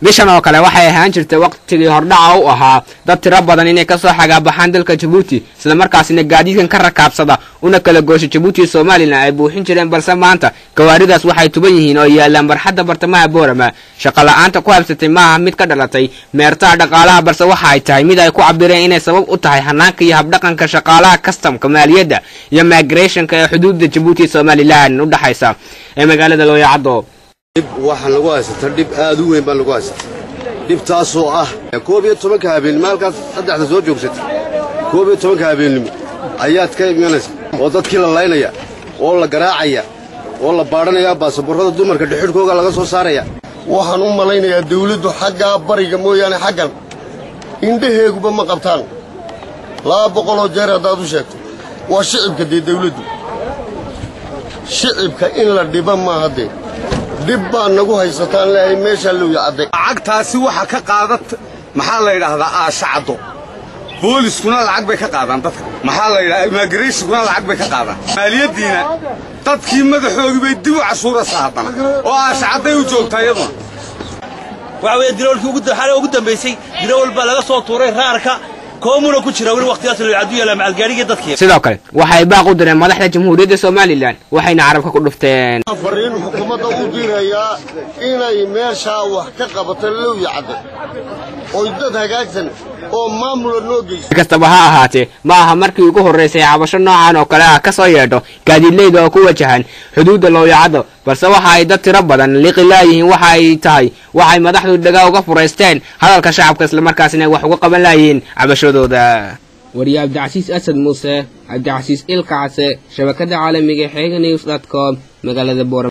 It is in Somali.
bishan oo kale waxay ahaan jirtay waqtigii hordhaca u ahaa dad tiro badan inay ka soo xagaabaxaan dalka Djibouti isla markaasina gaadiidkan ka rakaabsada una kala goosho Djibouti Soomaaliland ay buuxin jireen balse maanta gawaaridaas waxay tuban yihiin oo yaalaan barxadda bartamaha Boorama shaqo la'aanta ku habsatay maaha mid ka dhalatay meerta dhaqaalaha balse waxa ay tahay mid ay ku cabireen inay sabab u tahay hanaanka iyo habdhaqanka shaqaalaha customka maaliyadda iyo migrationka ee xuduudda Djibouti Soomaaliland u dhaxaysa ee magaalada Looyacado waxaan lagu haystaa dib aad u weyn baan lagu haystaa dibtaasoo ah 12 habeen maalkaas saddexda soo joogsatay 12 habeen ayaad ka imanaysa oo dadkii la laynaya oo la garaacaya oo la baaranaya baasaboorada dumarka dhixirkooga laga soo saaraya waxaan u malaynayaa dawladdu xagga bariga mooyaan xaggan indhaheeguba ma qabtaan 200 jeer hadaad u sheegto waa shicibka dawladdu shicibka in la dhiba ma hadee dib baan nagu haysataan leeyahay meesha Looyacado lacagtaasi waxa ka qaadad maxaa la yiraahdaa aashacado booliskuna lacag bay ka qaadaan dadka maxaa la yiraahdaa immigrationkuna lacag bay ka qaadaan maaliyadiina dadkii madaxoogi bay dib u cashuura saadana oo aashacaday u joogtaa iyaduna waxa weey diroolkii ugu dambeysay dirool baa laga soo tuuray raarka koomuna ku jira wali waqtigaas Looyacado yaala macal gaariga dadkii sidoo kale waxay baaq u direen madaxda jamhuuriyadda Soomaaliland waxayna carabka ku dhufteen fariin xukuumadda u diirayaa inay meesha wax ka qabato Looyacado oo dad hagaagsan oo maamul loo geeyo kastaba ha ahaatee ma aha markii ugu horeysay cabasho noocan oo kale ah ka soo yeedho gaadiidleyda oo ku wajahan xuduudda Looyacado balse waxa ay dad tiro badan liqilaayihiin waxa ay tahay waxay madaxdu dhagaa uga fureysteen hadalka shacabka isla markaasina wax uga qaban laayeen cabashadooda wariyaab Cabdicasiis Asad Muuse Cabdicasiis Ilkaase shabakada caalamiga xeega news.com magaalada Boorama